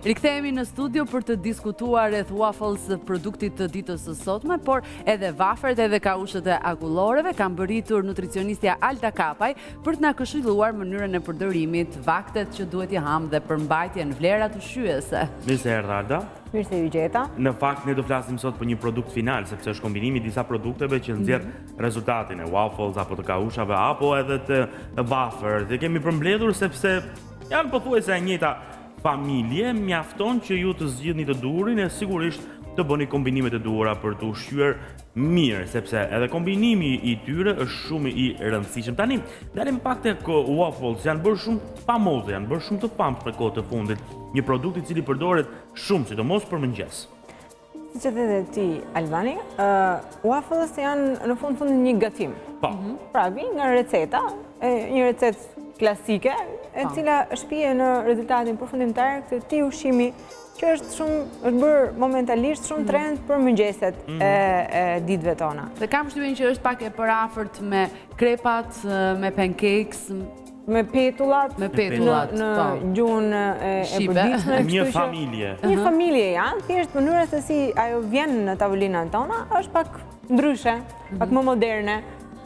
Rikthehemi në studio për të diskutuar rreth waffles, produktit të ditës së sotme, por edhe wafert edhe kaushët e akulloreve. Kam bëritur nutricionistja Alta Kapaj për të na këshilluar mënyrën e përdorimit, vaktet që duhet i ham dhe përmbajtjen vlerat ushqyese. Mirë se erdha Alta. Mirë se ju gjeta. Në fakt ne do flasim sot për një produkt final, sepse është kombinimi i disa produkteve që nxjerr rezultatin e waffles apo të kaushave apo edhe të wafer. Dhe kemi përmbledhur sepse janë pothuajse e njëjta familje, mjafton që ju të zgjidhni të duhurin e sigurisht të bëni kombinimet e duhura për të ushqyer mirë, sepse edhe kombinimi i tyre është shumë i rëndësishëm. Tani, dalim pak tek waffles, janë bërë shumë famoze, janë bërë shumë të famshme kohë të fundit, një produkt i cili përdoret shumë, sidomos për mëngjes. Si që dhe ti, Albani, waffles janë në fund një gatim. Po. Pra, vi nga receta, një recetë klasike, e cila shpije në rezultatin përfundimtar këtë ti ushqimi që është bërë momentalisht shumë trend për mëngjeset e ditëve tona. Dhe kam shtypjen që është pak e përafërt me krepat, me pancakes, me petullat në gjuhën e përditshme. Një familje. Një familje janë, thjesht mënyra se si ajo vjen në tavolinën tona është pak ndryshe, pak më moderne,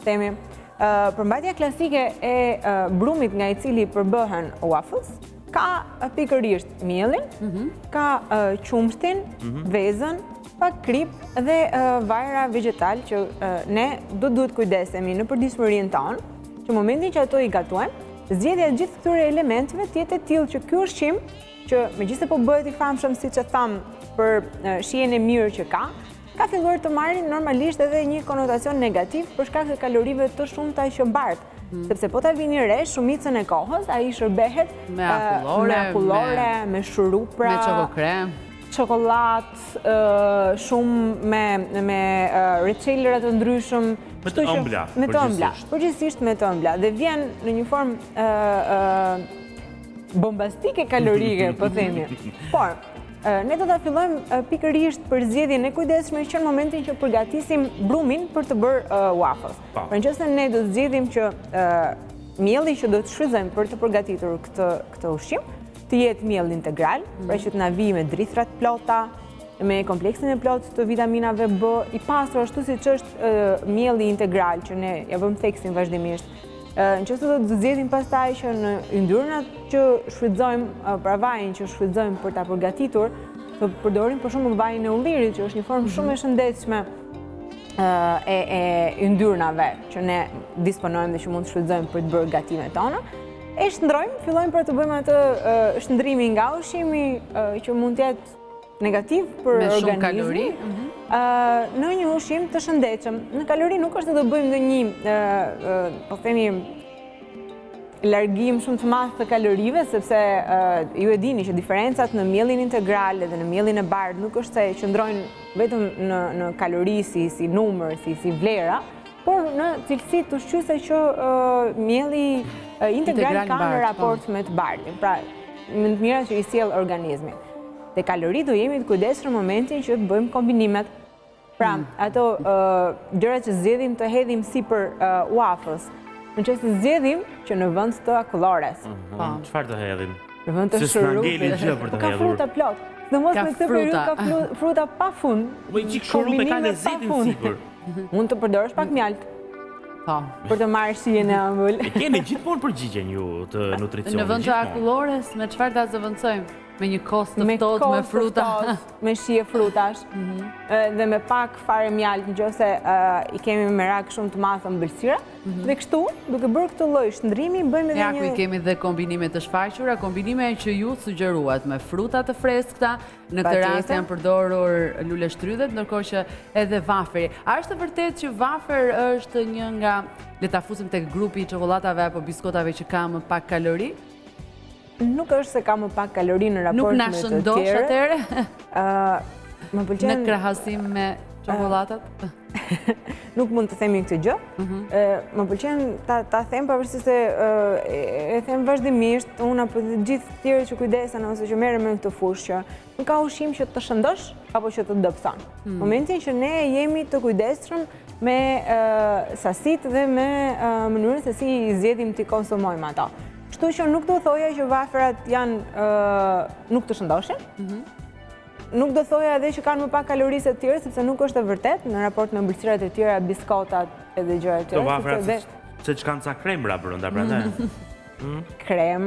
themi. Përmbajtja klasike e brumit nga i cili përbëhen waffles ka pikërisht mielin, ka qumshtin, vezën, pak krip dhe vajra vegetal që ne duhet kujdesemi në përditshmërinë tonë, që momentin që ato i gatuajmë, zgjedhja e gjithë këtyre elementeve të jetë e tillë që ky ushqim, që megjithëse po bëhet i famshëm siç e tham për shijen e mirë që ka filluar të marrin normalisht edhe një konotacion negativ për shkak të kalorive të shumta që mbart. Sepse po ta vini re shumicën e kohës, ai shërbehet me akullore, me shurupra, me çokokrem, çokollatë, shumë me reçelera të ndryshëm, me të ëmbla, përgjithsisht me të ëmbla, dhe vjen në një formë bombastike kalorike, po themi. Por ne do ta fillojmë pikërisht për zgjedhjen e kujdesshme që në momentin që përgatisim brumin për të bërë waffles. Për nëse ne do të zgjedhim që mielli që do të shfrytëzojmë për të përgatitur këtë ushqim të jetë miell integral, pra që të na vijë me drithrat plota, me kompleksin e plotë të vitaminave B, i pastër ashtu siç është mielli integral që ne ja vëmë theksin vazhdimisht. Nëse do të zgjedhim pastaj që në yndyrnat që shfrytëzojmë, pra vajin që shfrytëzojmë për ta përgatitur, të përdorim për shembull vajin e ullirit, që është një formë shumë e shëndetshme e yndyrnave që ne disponojmë dhe që mund të shfrytëzojmë për të bërë gatimet tona. E shndrojmë, fillojmë për të bëjmë atë shndrimi nga ushqimi që mund të jetë negativ për organizmin, në një ushqim të shëndetshëm. Në kalori nuk është se do bëjmë ndonjë, po themi, largim shumë të madh të kalorive, sepse ju e dini që diferencat në mielin integral dhe në mielin e bardhë nuk është se qëndrojnë vetëm në kalori si numër, si vlera, por në cilësi të ushqyese që mielli integral ka në raport me të bardhin. Pra, më të mira që i sjell organizmin. Dhe kalori do jemi të kujdesshëm në momentin që të bëjmë kombinimet. Pra, ato gjërat që zgjedhim të hedhim sipër waffles, nëse zgjedhim që në vend të akullores. Çfarë të hedhim? Në vend të shurupit. Ka fruta plot. Domos me këtë periudhë ka fruta pafund. Po i çik shurupe ka lezetin sipër. Mund të përdorësh pak mjalt. Po. Për të marrë shijen e ëmbël. Keni gjithmonë përgjigjen ju të nutricionit. Në vend të akullores, me çfarë ta zëvendësojmë? Me një kos të ftohtë me fruta. Me shije frutash, dhe me pak fare mjalt nëse i kemi merak shumë të madh ëmbëlsira. Dhe kështu, duke bërë këtë lloj shndrimi, bëjmë edhe ja ku i kemi dhe kombinime të shfaqura, kombinime që ju sugjeruat me fruta të freskëta. Në këtë rast janë përdorur lule shtrydhet, ndërkohë që edhe waferi. A është vërtet që wafer është një nga, le ta fusim tek grupi i çokollatave apo biskotave që ka më pak kalori? Nuk është se ka më pak kalori në raport me të tjerë. Nuk na shëndosh atëherë? Më pëlqen në krahasim me çokollatat? Nuk mund të themi këtë gjë. Më pëlqen ta them pavarësisht se e them vazhdimisht, unë apo të gjithë tjerë që kujdesen ose që merren me këtë fushë, që nuk ka ushqim që të shëndosh apo që të dobëson. Momentin që ne jemi të kujdesshëm me sasitë dhe me mënyrën se si i zgjedhim të konsumojmë ato. Kështu që nuk do thoja që vafrat janë nuk të shëndoshin. Nuk do thoja edhe që kanë më pak kalorisë të tjera, sepse nuk është e vërtet në raport me ëmbëlsirat e tjera, biskotat edhe gjëra të tjera. Do vafrat se që kanë ca kremra brenda, prandaj. Krem,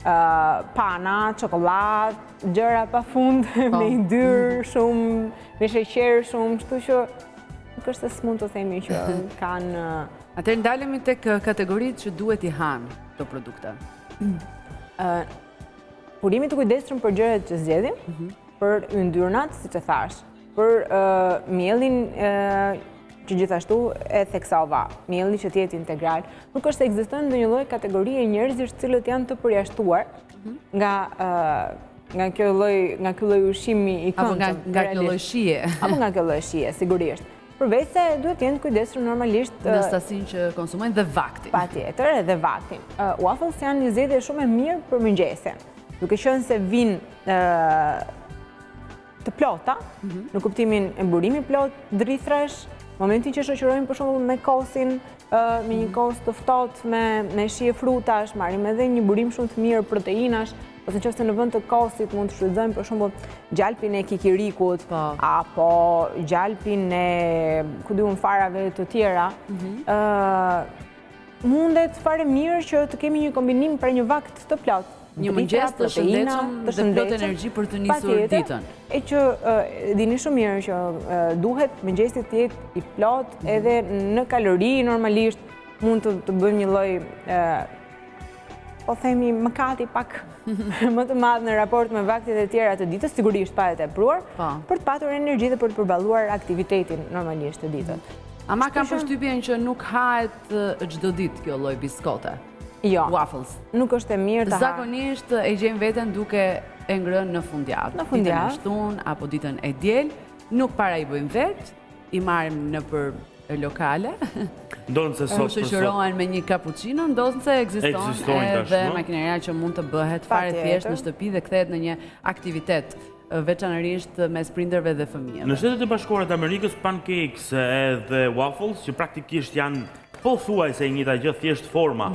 pana, çokoladë, gjëra pafund, me yndyrë shumë, me sheqer shumë, kështu që nuk është se s'mund të themi që kanë. Atëherë ndalemi tek kategoritë që duhet i hanë këto produkte. Purimi të kujdesshëm për gjërat që zgjedhim, për yndyrnat, siç e thash, për miellin që gjithashtu e theksova, mielli që të jetë integral. Nuk është se ekziston ndonjë lloj kategorie njerëzish të cilët janë të përjashtuar nga ky lloj ushqimi i këndshëm, nga ky lloj shije. Apo nga ky lloj shije, sigurisht. Përveç se duhet të jenë kujdesshëm normalisht në stasinë që konsumojnë dhe vaktin. Patjetër, edhe vaktin. Waffles janë një zgjedhje shumë e mirë për mëngjesin. Duke qenë se vinë të plota, në kuptimin e burimit plot, drithrash, momentin që shoqërojmë për shembull me kosin, me një kos të ftohtë me shije frutash, marrim edhe një burim shumë të mirë proteinash, ose nëse në vend të kosit mund të shfrytëzojmë për shembull gjalpin e kikirikut, apo gjalpin e farave të tjera. Mundet fare mirë që të kemi një kombinim për një vakt të plotë. Një mëngjes të shëndetshëm dhe plot energji për të nisur ditën. E që dini shumë mirë që duhet mëngjesi të jetë i plot edhe në kalori normalisht mund të bëjmë një lloj po themi mëkati pak më të madh në raport me vaktet e tjera të ditës, sigurisht pa e tepruar, për të patur energji dhe për të përballuar aktivitetin normalisht të ditës. Ama kam përshtypjen që nuk hahet çdo ditë kjo lloj biskote. Jo, waffles. Nuk është e mirë të zakonisht e gjejmë veten duke e ngrënë në fundjavë. Ditën e shtunë apo ditën e diel, nuk para i bëjmë vetë, i marrim nëpër lokale. Ndonse sot shoqërohen me një cappuccino, ndonse ekziston edhe makineria që mund të bëhet fare thjesht në shtëpi dhe kthehet në një aktivitet veçanërisht mes prindërve dhe fëmijëve. Në Shtetet e Bashkuara të Amerikës, pancakes edhe waffles, që praktikisht janë po thuaj se njëta gjë, thjesht forma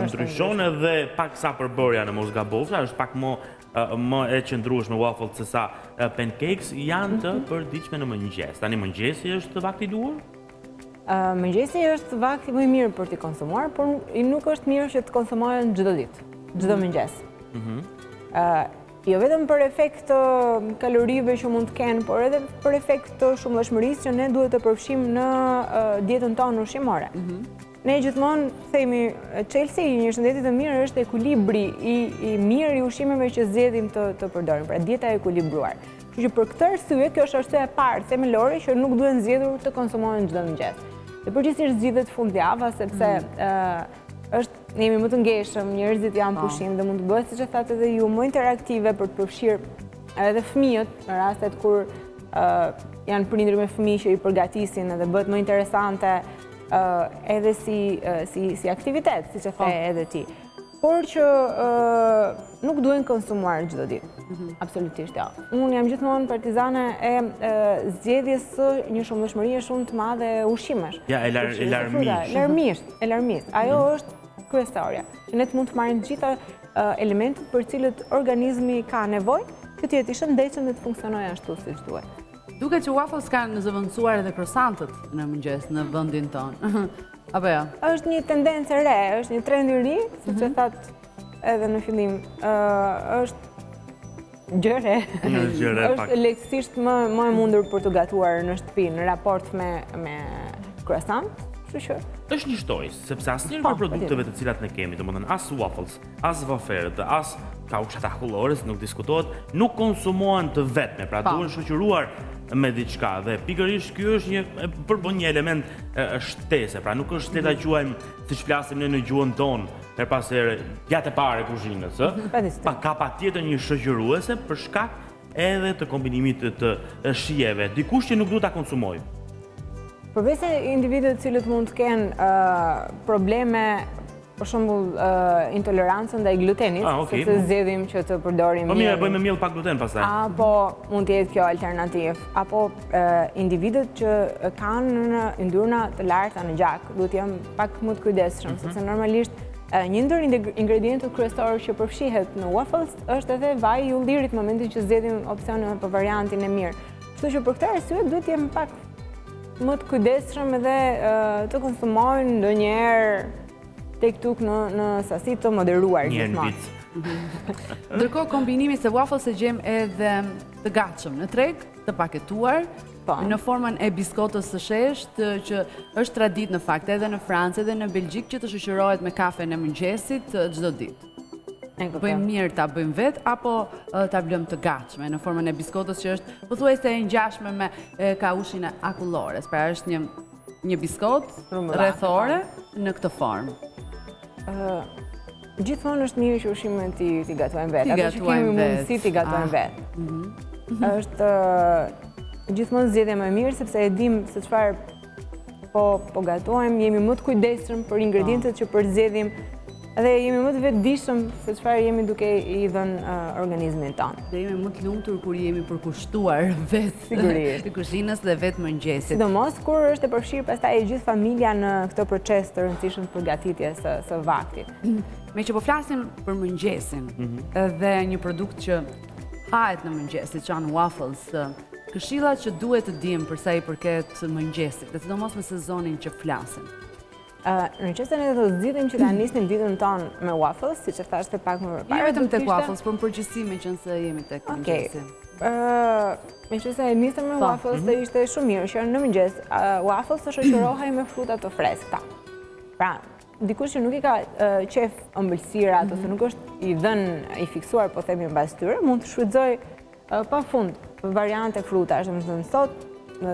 ndryshon edhe pak sa përbërja në mos gabofsha, është pak më e qëndrueshme waffles se sa pancakes, janë të përditshme në mëngjes. Tani mëngjesi është vakti i duhur? Mëngjesi është vakti më i mirë për t'i konsumuar, por nuk është mirë që të konsumohen çdo ditë, çdo mëngjes. Jo vetëm për efekt kalorive që mund të kenë, por edhe për efekt të shumëllëshmërisë që ne duhet të përfshim në dietën tonë ushqimore. Ne gjithmonë themi, çelësi i një shëndeti të mirë është ekuilibri i mirë i ushqimeve që zgjedhim të përdorim, pra dieta e ekuilibruar. Kështu që për këtë arsye, kjo është arsyeja e parë themelore që nuk duhen zgjedhur të konsumohen çdo mëngjes. Dhe përgjithsisht zgjidhet fundjava sepse ne jemi më të ngeshëm, njerëzit janë pushim dhe mund të bëhet, siç e thatë edhe ju, më interaktive për të përfshirë edhe fëmijët në rastet kur janë prindër me fëmijë që i përgatisin edhe bëhet më interesante edhe si aktivitet, siç e the edhe ti. Por që nuk duhen konsumuar çdo ditë. Absolutisht jo. Unë jam gjithmonë partizane e zgjedhjes së një shumëllëshmërie shumë të madhe e ushqimesh. Ja, e larmisht. Ajo është kryesorja. Që ne mund të marrim të gjitha elementet për cilët organizmi ka nevojë, që të jetë i shëndetshëm dhe të funksionojë ashtu siç duhet. Duket që waffles kanë zëvendësuar edhe krosantët në mëngjes në vendin tonë. Apo jo? Është një tendencë e re, është një trend i ri, siç e thatë edhe në fillim. Është gjëre. Është lehtësisht më e mundur për të gatuar në shtëpi në raport me croissant. Është një shtoj, sepse asnjëri nga produkteve të cilat ne kemi, domethënë as waffles, as waferët, as kauçat akullores, nuk diskutohet, nuk konsumohen të vetme, pra duhen shoqëruar me diçka dhe pikërisht ky është përbën një element shtese, pra nuk është le ta quajmë siç flasim ne në gjuhën tonë, her pas here gjatë e parë kuzhinës, pa ka patjetër një shoqëruese për shkak edhe të kombinimit të shijeve, dikush që nuk duhet ta konsumojë. Përveç se individët cilët mund të kenë probleme, për shembull intolerancën ndaj glutenit, sepse zgjedhim që të përdorim miell. Po mirë, bëjmë miell pa gluten pastaj. Apo mund të jetë kjo alternativë, apo individët që kanë yndyrna të larta në gjak, duhet të jenë pak më të kujdesshëm, sepse normalisht Një ndër ingredientët kryesorë që përfshihet në waffles është edhe vaji i ullirit në momentin që zgjedhim opsionin për variantin e mirë. Kështu që për këtë arsye duhet të jemi pak më të kujdesshëm edhe të konsumojnë ndonjëherë tek tuk në sasi të moderuar gjithmonë. Ndërkohë kombinimi se waffles e gjem edhe të gatshëm në treg, të paketuar, në formën e biskotës së sheshtë, që është tradit në fakt edhe në Francë edhe në Belgjik, që të shoqërohet me kafen e mëngjesit çdo ditë. Bëjmë mirë ta bëjmë vetë apo ta blëm të gatshme në formën e biskotës që është pothuajse e ngjashme me kaushin e akullores. Pra është një biskot rrethore në këtë formë. Gjithmonë është mirë që ushqimet ti gatojmë vetë, apo që kemi mundësi ti gatojmë vetë. Është gjithmonë zgjedhja më e mirë sepse e dim se çfarë po gatojmë, jemi më të kujdesshëm për ingredientet që përzgjedhim dhe jemi më të vetëdijshëm se çfarë jemi duke i dhënë organizmin tonë. Dhe jemi më të lumtur kur jemi përkushtuar vetë kuzhinës dhe vetë mëngjesit. Sidomos kur është e përfshirë pastaj e gjithë familja në këtë proces të rëndësishëm të përgatitjes së vaktit. Me që po flasim për mëngjesin dhe një produkt që hahet në mëngjes, siç janë waffles, këshillat që duhet të dim për sa i përket mëngjesit, dhe sidomos në sezonin që flasim. Në qëse ne do të zgjidhim që ta nisnim ditën tonë me waffles, siç e thashë pak më parë. Jo vetëm tek waffles, por në përgjithësi meqense jemi tek mëngjesi. Meqense e nisëm me waffles, do ishte shumë mirë që në mëngjes waffles të shoqërohej me fruta të freskëta. Pra, dikush që nuk i ka qef ëmbëlsirat ose nuk është i dhënë i fiksuar, po themi mbas tyre, mund të shfrytëzoj pafund variante frutash, domethënë sot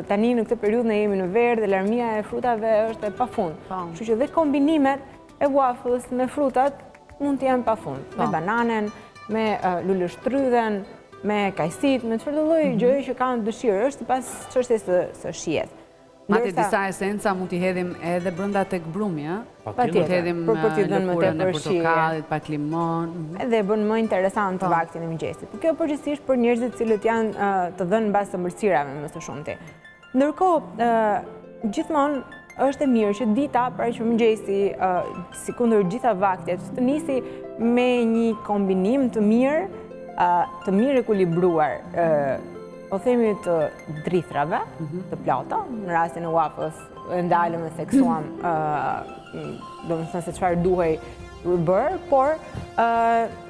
tani në këtë periudhë ne jemi në verë dhe larmia e frutave është e pafund. Kështu që dhe kombinimet e waffles me frutat mund të jenë pafund. Me bananen, me luleshtrydhen, me kajsit, me çfarëdo lloj gjëje që kanë dëshirë, është sipas çështjes së shijes. Madje disa esenca mund t'i hedhim edhe brenda tek brumi, ëh? Patjetër, hedhim për t'i dhënë më tepër shije. Portokallit, pak limon. Edhe bën më interesant vaktin e mëngjesit. Kjo përgjithsisht për njerëzit cilët janë të dhënë mbas ëmbëlsirave më së shumti. Ndërkohë, gjithmonë është e mirë që dita para që mëngjesi, sikundër gjitha vaktet, të nisi me një kombinim të mirë ekuilibruar. Po themi të drithrave, të plata, në rastin e waffles e ndalëm e theksuam, do më thënë se çfarë duhej bërë, por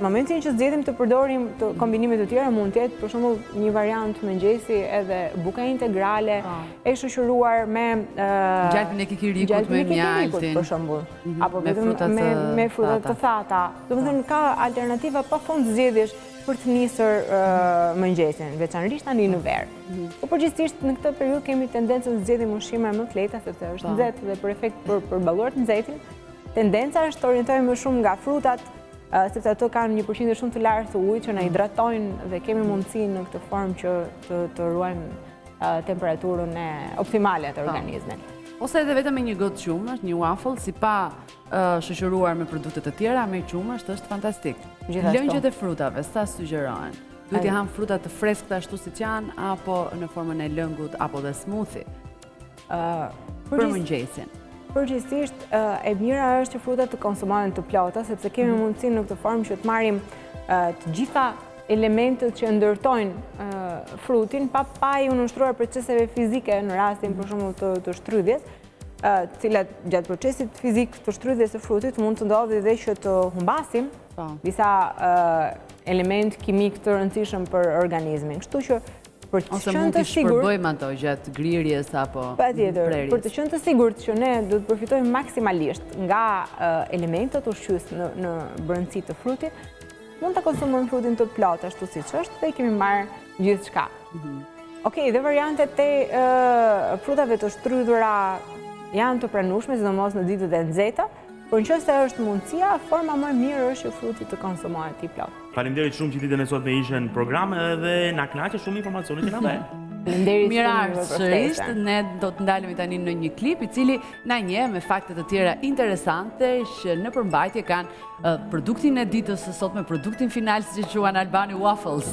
momentin që zgjedhim të përdorim të kombinimet të tjera mund të jetë për shembull një variant mëngjesi edhe buka integrale e shoqëruar me gjalpin e kikirikut me mjaltin, për shembull, apo me fruta të thata. Do më thënë ka alternativa pafund zgjedhjesh për të nisur mëngjesin, veçanërisht tani në verë. Po përgjithsisht në këtë periudhë kemi tendencën të zgjedhim ushqime më të lehta sepse është nxehtë dhe për efekt përballuar të nxehtin. Tendenca është të orientojmë më shumë nga frutat, sepse ato kanë një përqindje shumë të lartë të ujit që na hidratojnë dhe kemi mundësi në këtë formë që të ruajmë temperaturën optimale të organizmit. Ose edhe vetëm me një gotë qumësht, një waffle, si pa shoqëruar me produkte të tjera, me qumësht është fantastik. Lëngjet e frutave, sa sugjerohen? Duhet i hanë frutat të freskëta ashtu siç janë, apo në formën e lëngut, apo dhe smoothie? Për mëngjesin. Përgjithsisht, e mira është që frutat të konsumohen të plota, sepse kemi mundësinë në këtë formë që të marrim të gjitha elementët që ndërtojnë frutin pa i unushtruar proceseve fizike në rastin për shembull të shtrydhjes, cilat gjatë procesit fizik të shtrydhjes së frutit mund të ndodhi dhe që të humbasim disa element kimik të rëndësishëm për organizmin. Kështu që ose mund të shpërbëjmë ato gjatë grirjes apo prerjes. Për të qenë të sigurt që ne do të përfitojmë maksimalisht nga elementet ushqyes në brendësi të frutit, mund të konsumojmë frutin të plotë ashtu siç është dhe i kemi marrë gjithçka. Okej, dhe variantet e frutave të shtrydhura janë të pranueshme, sidomos në ditët e nxehta, por nëse është mundësia, forma më e mirë është që fruti të konsumohet i plotë. Faleminderit shumë që ditën e sotme ishe në program dhe na kënaqë shumë informacione që na dhe. Mirërsisht, ne do të ndalemi tani në një klip i cili na njeh me fakte të tjera interesante që në përmbajtje kanë produktin e ditës së sotme, produktin final siç e quajnë Albani Waffles.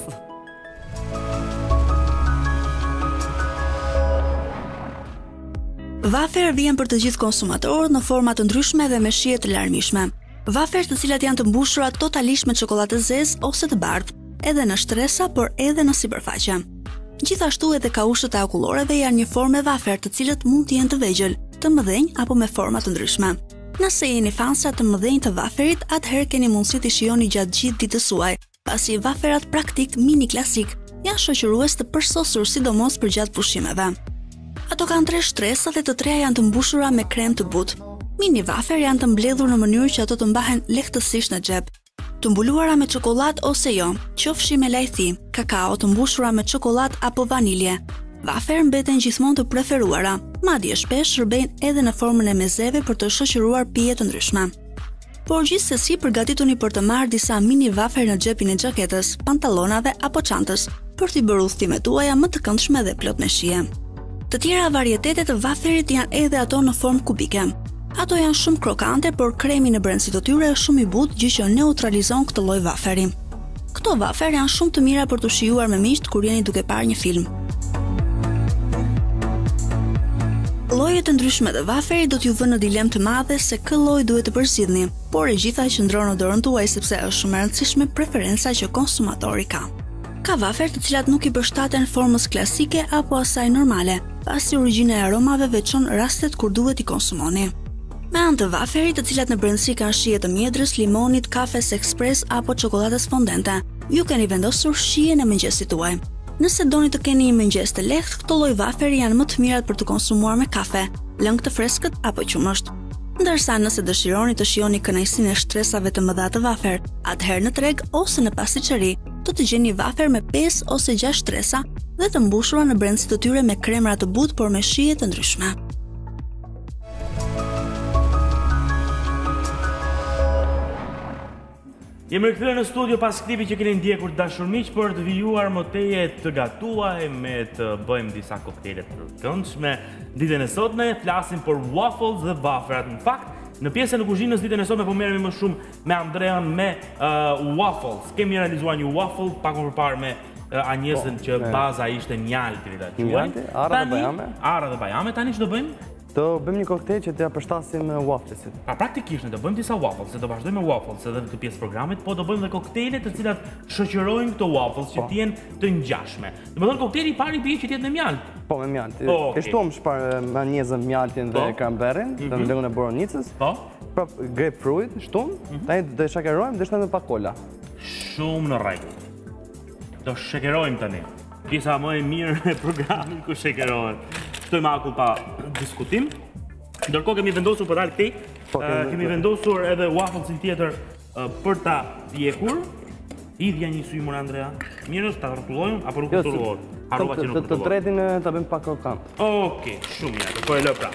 Wafer vjen për të gjithë konsumatorët në forma të ndryshme dhe me shije të larmishme. Vafer të cilat janë të mbushura totalisht me çokoladë zezë ose të bardhë, edhe në shtresa, por edhe në sipërfaqe. Gjithashtu edhe kaushët e akulloreve janë një formë vafer të cilët mund të jenë të vegjël, të mëdhenj apo me forma të ndryshme. Nëse jeni fansa të mëdhenj të vaferit, atëherë keni mundësi të shijoni gjatë gjithë ditës suaj, pasi vaferat praktik mini klasik janë shoqërues të përsosur sidomos për gjatë pushimeve. Ato kanë 3 shtresa dhe të treja janë të mbushura me krem të butë. Mini vafer janë të mbledhur në mënyrë që ato të mbahen lehtësisht në xhep. Të mbuluara me çokoladë ose jo, qofshi me lajthi, kakao të mbushura me çokoladë apo vanilje. Vafer mbeten gjithmonë të preferuara, madje shpesh shërbejnë edhe në formën e mezeve për të shoqëruar pije të ndryshme. Por gjithsesi përgatituni për të marrë disa mini vafer në xhepin e xhaketës, pantallonave apo çantës, për t'i bërë udhëtimet tuaja më të këndshme dhe plot me shije. Të tjera varietete të vaferit janë edhe ato në formë kubike. Ato janë shumë krokante, por kremi në brendësi të tyre është shumë i butë, gjë që neutralizon këtë lloj vaferi. Këto vafer janë shumë të mira për të shijuar me miqt kur jeni duke parë një film. Llojet e ndryshme të vaferit do t'ju vënë në dilemë të madhe se kë lloj duhet të përzgjidhni, por e gjitha qëndron në dorën tuaj sepse është shumë e rëndësishme preferenca që konsumatori ka. Ka vafer të cilat nuk i përshtaten formës klasike apo asaj normale, pasi origjina e aromave veçon rastet kur duhet i konsumoni. Me anë të vaferit, të cilat në brendësi kanë shije të mjedrës, limonit, kafes ekspres apo çokoladës fondente, ju keni vendosur shijen e mëngjesit tuaj. Nëse doni të keni një mëngjes të lehtë, këto lloj vaferi janë më të mirat për të konsumuar me kafe, lëngë të freskët apo qumësht. Ndërsa nëse dëshironi të shijoni kënaqësinë e shtresave të mëdha të vafer, atëherë në treg ose në pasticeri, do të gjeni vafer me 5 ose 6 shtresa dhe të mbushura në brendësi të tyre me kremra të butë por me shije të ndryshme. Jemi rikthyer në studio pas klipit që keni ndjekur dashur miq për të vijuar moteje të gatuaj me të bëjmë disa koktejle të këndshme. Ditën e sotme flasim për waffles dhe vaferat. Në fakt, në pjesën e kuzhinës ditën e sotme po merremi më shumë me Andrean me waffles. Kemi realizuar një waffle pak më përpara me Anjesën që baza ishte mjalti ta quajmë. Arra dhe bajame. Tani ç'do bëjmë? Do bëjmë një koktejl që t'ja përshtasim wafflesit. Praktikisht ne do bëjmë disa waffles, do vazhdojmë me waffles edhe në këtë pjesë programit, po do bëjmë edhe koktejle të cilat shoqërojnë këto waffles që të jenë të ngjashme. Domethënë koktejli i parë bie që të jetë me mjalt. Po, me mjalt. E shtuam me anjezën, mjaltin dhe kramberin, dhe lëngun e boronicës. Po. Prap grapefruit shtuam, tani do e shakerojmë dhe shtojmë pak kola. Shumë në rregull. Do shakerojmë tani. Pjesa më e mirë e programit ku shakerohen. Shtojmë akull pa diskutim. Ndërkohë kemi vendosur për dalë këtej, kemi vendosur edhe wafflesin tjetër për ta pjekur. Hidhja një sy mor Andrea. Mirë është ta rrotullojmë apo nuk rrotullohet? Harrova që nuk rrotullohet. Të tretin ta bëjmë pak krokant. Okej, shumë mirë. Po e lë pra.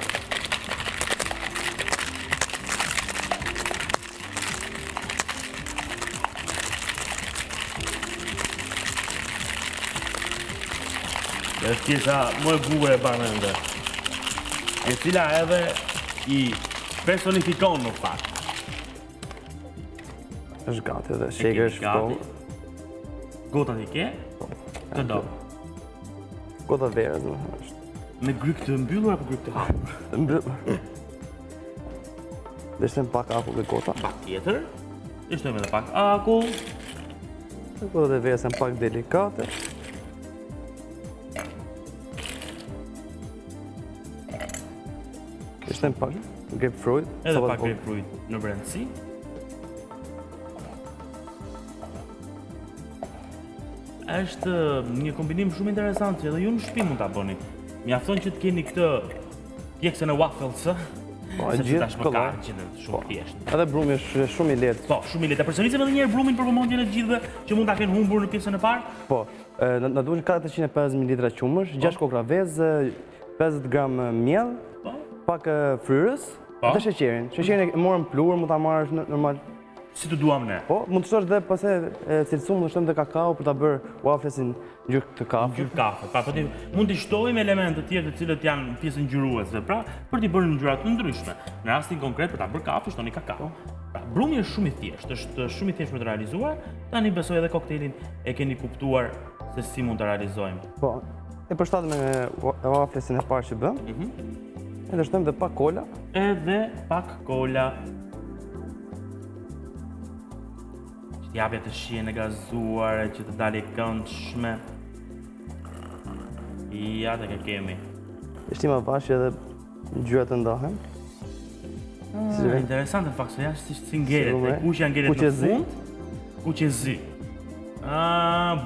Është pjesa më e bukur e banëve, e cila edhe i personifikon në fakt. Është gati dhe sheker është shkollë. Gotat i ke? Të do. Gota verës më është. Me gryk të mbyllur apo gryk të hapur? Të mbyllur. Dhe shtem pak akull dhe gota. Pak tjetër. Dhe shtem edhe pak akull. Gotat e verës janë pak delikate. Shtem pak grapefruit. Edhe pak grapefruit në brendësi. Është një kombinim shumë interesant që edhe ju në shtëpi mund ta bëni. Mjafton që të keni këtë pjesën e waffles, sepse tashmë ka qenë shumë thjesht. Edhe brumi është shumë i lehtë. Po, shumë i lehtë. Përsonicim edhe një herë brumin për vëmendjen e gjithëve që mund ta kenë humbur në pjesën e parë? Po, na duhen 450 ml qumësh, 6 kokra vezë, 50 gram miell, pak fryrës dhe sheqerin. Sheqerin e morëm pluhur, mund ta marrësh normal. Si të duam ne. Po, mund të shosh dhe pastaj cilësum, mund të shtojmë dhe kakao për ta bërë wafflesin ngjyrë të kafe. Ngjyrë kafe. Pra, mund të shtojmë elemente të tjera të cilët janë pjesë ngjyruese, pra, për t'i bërë ngjyra të ndryshme. Në rastin konkret për ta bërë kafe, shtoni kakao. Pra, brumi është shumë i thjeshtë, është shumë i thjeshtë për të realizuar. Tani besoj edhe koktelin e keni kuptuar se si mund të realizojmë. Po, e përshtatem me wafflesin e parë që bëm. Edhe shtojmë dhe pak kola. Edhe pak kola. Japja të shijen e gazuare që të dalë e këndshme. Ja të kemi. Shtima vash edhe ngjyrat të ndahen. Interesant në fakt, se jashtë si ngeret, e kuqja ngeret në fund, kuqe zi.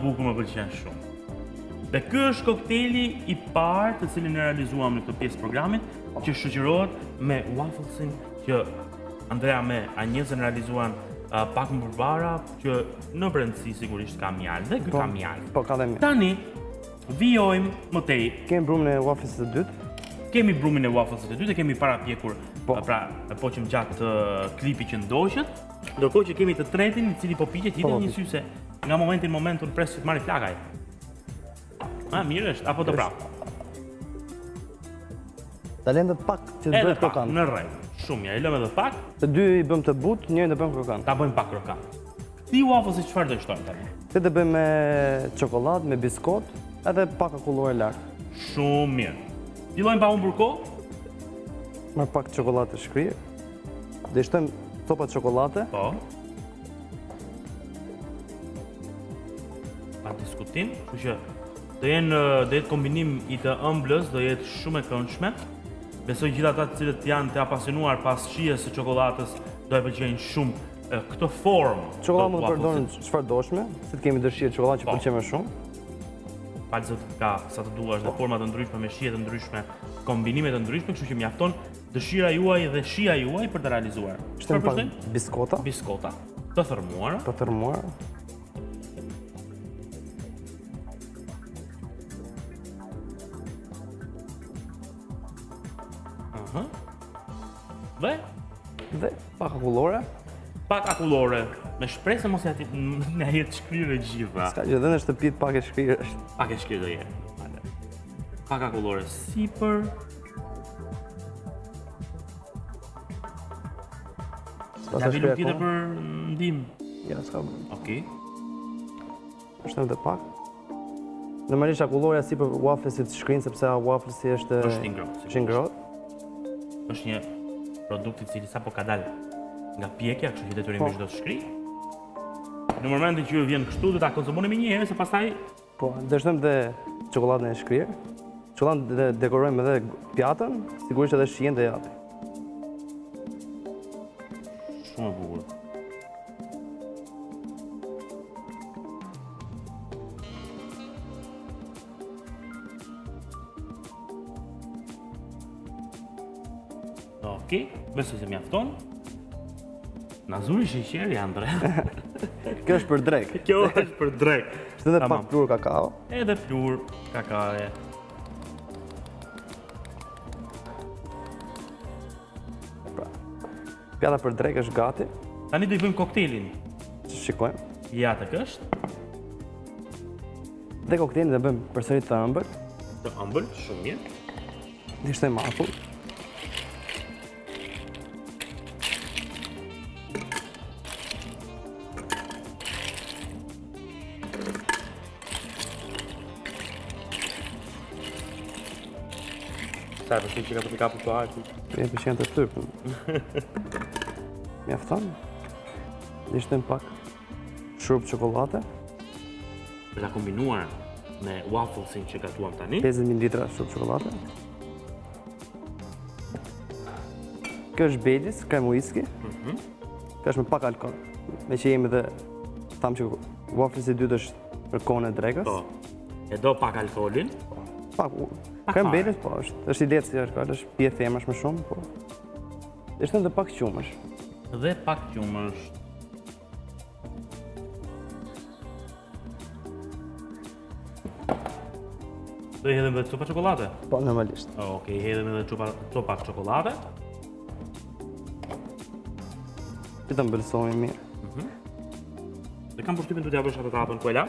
Buku më pëlqen shumë. Dhe ky është koktejli i parë të cilin e realizuam në këtë pjesë programit, që shoqërohet me wafflesin që Andrea me Anjezën realizuan pak më përpara, që në brendësi sigurisht ka mjalë, dhe ky ka mjalë. Po, ka dhe mjalë. Tani, vijojmë më tej. Kemi brumin e wafflesit të dytë. Kemi brumin e wafflesit të dytë, kemi parapjekur, pra po që më gjatë klipi që ndoqët, ndërkohë që kemi të tretin, i cili po piqet, hidhe një sy se nga momenti në moment unë presë që të marri flakaj. Mirë është, apo të prapë? Ta lëmë edhe pak që të bëhet krokant. Në rregull, shumë mirë, i lëmë edhe pak. Të dy i bëjmë të butë, njërin të bëjmë krokant. Ta bëjmë pak krokant. Këti waffles çfarë do i shtojmë tani? Këtë të bëjmë me çokoladë, me biskot, edhe pak akullore lart. Shumë mirë. Fillojmë pa humbur kohë? Marr pak çokoladë të shkrirë. Dhe shtojmë copa të çokolade. Po. Pa diskutim, kështu që do jetë kombinim i të ëmblës, do jetë shumë e këndshme. Besoj gjithë ata të cilët janë të apasionuar pas shijes së çokoladës do e pëlqejnë shumë këtë formë. Çokoladë mund të përdoren çfarë doshme, si të kemi dëshirë çokoladë që pëlqen më shumë. Falë zot ka sa të duash dhe forma të ndryshme me shije të ndryshme, kombinime të ndryshme, kështu që mjafton dëshira juaj dhe shija juaj për të realizuar. Shtojmë pak biskota. Biskota të thërmuara. Të thërmuara. Dhe pak akullore. Pak akullore, me shpresë mos ja na jetë shkrirë gjitha. Ska që dhe në shtëpit pak e shkrirë është. Pak e shkrirë do jetë. Pak akullore sipër. Ja vi nuk tjetër për ndim. Ja, s'ka bërë. Okej. Shtem dhe pak. Normalisht akulloreja sipër wafflesit shkrinë, sepse wafflesi është i ngrohtë. Është një produkt i cili sapo ka dalë nga pjekja, kështu që detyrimisht do të shkri. Në momentin që ju vjen kështu, do ta konsumoni më një herë, se pastaj po, dështojmë dhe çokoladën e shkrirë. Çokoladën dhe dekorojmë edhe pjatën, sigurisht edhe shijen dhe japi. Shumë e bukur. Okej, besoj se mjafton. Na zuri sheqeri, Andre. Kjo është për drek. Kjo është për drek. Është edhe pak plur kakao. Edhe plur kakaoje. Pjata për drek është gati. Tani do i bëjmë koktelin. Shikojmë. Ja tek është. Dhe koktelin do bëjmë përsëri të ëmbël. Të ëmbël, shumë mirë. Dhe shtojmë akull. Sa e përshqy që ka për të kapur të arti? E përshqy të tërpën. Mjafton. Dhe shtojmë pak shurup çokolade. Për ta kombinuar me wafflesin që gatuam tani. 50 ml shurup çokolade. Kjo është Baileys, krem whisky. Kjo është me pak alkohol. Me që jemi dhe thamë që wafflesi i dytë është për kohën e drekës. Po. E do pak alkoholin. Pak krem Baileys, po, është i lehtë si alkohol, është pije themësh më shumë, po. Dhe shtojmë dhe pak qumësh. Dhe pak qumësh. Do i hedhim dhe copa çokolade? Po, normalisht. Okej, hedhim edhe copa çokolade. Që të mbëlsohemi mirë. Dhe kam përshtypjen të t'ja bësh atë tapën, Kuela.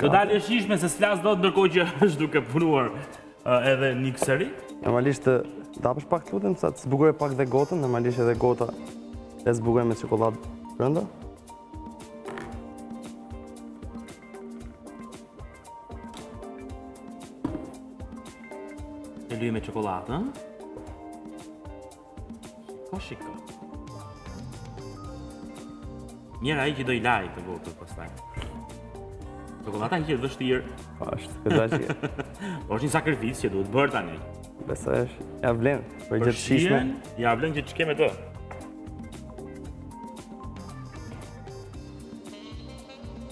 Do dalë e shishme se s'flas dot ndërkohë që është duke punuar edhe një kësëri. Normalisht të hapësh pak të lutem, sa të zbukuroj pak dhe gotën, normalisht edhe gota e zbukuroj me çokoladë brenda. E lyej me çokoladë, ëh? Shiko. Mirë ai që do I laj të votën pastaj. Çokolada që është vështirë. Po është, pedaçi. Është një sakrificë që duhet bërë tani. Besoj është, ja vlen, për gjë të shishme. Ja vlen që të shkeme të.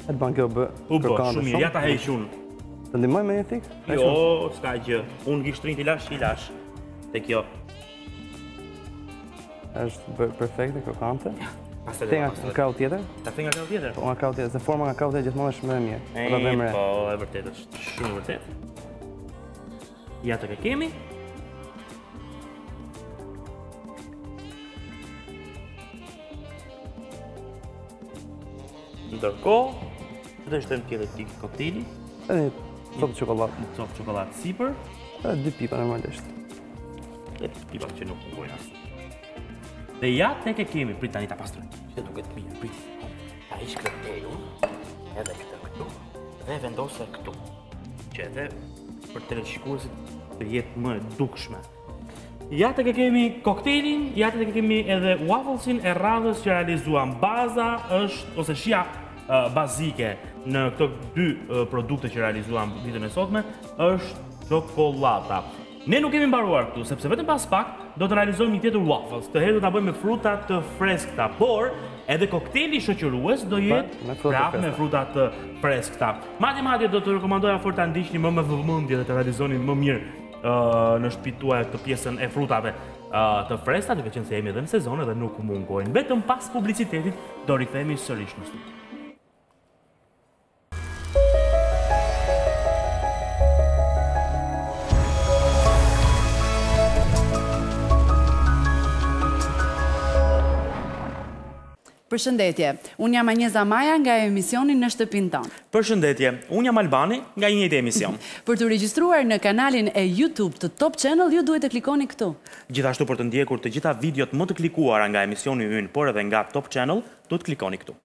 E të banë kjo bë krokante shumë mirë, ja ta heq unë. Të ndihmoj me një thik? Jo, s'ka gjë. Unë gishtrin t'i lash, i lash. Te kjo. Është perfekte, krokante. Pastaj Te nga krau tjetër? Ta the nga krau tjetër? Po nga krau tjetër, se forma nga krau tjetër gjithmonë është më e mirë. Po, e vërtet është shumë vërtet. Ja të kemi. Ndërkohë, që të shtojmë tjetër t'i koktejli. Edhe një copë çokoladë. Një copë çokoladë sipër. Edhe 2 pipa normalisht. E 2 pipa që nuk kujtojnë asë. Dhe ja tek e kemi, prit tani ta pastrojmë. Që duket mirë, prit. Ta ish koktejlu, edhe këtë këtu, dhe vendose këtu. Që edhe për teleshikuesit të jetë më e dukshme. Ja tek e kemi koktejlin, ja tek e kemi edhe wafflesin e radhës që realizuam. Baza është, ose shija bazike në këto 2 produkte që realizuam ditën e sotme, është çokolata. Ne nuk kemi mbaruar këtu, sepse vetëm pas pak do të realizojmë një tjetër waffles. Të herë do ta bëjmë me fruta të freskëta, por edhe koktejli shoqërues do jetë prapë me fruta të freskëta. Madje do të rekomandoja fort ta ndiqni më me vëmendje dhe të realizoni më mirë në shtëpitë tuaja këtë pjesën e frutave të freskëta, duke qenë se jemi edhe në sezon dhe nuk mungojnë. Vetëm pas publicitetit do rikthehemi sërish në studio. Përshëndetje, unë jam Anjeza Maja nga emisioni Në shtëpinë tonë. Përshëndetje, unë jam Albani nga një njëjtë emision. Për të regjistruar në kanalin e YouTube të Top Channel, ju duhet të klikoni këtu. Gjithashtu për të ndjekur të gjitha videot më të klikuara nga emisioni ynë, por edhe nga Top Channel, duhet klikoni këtu.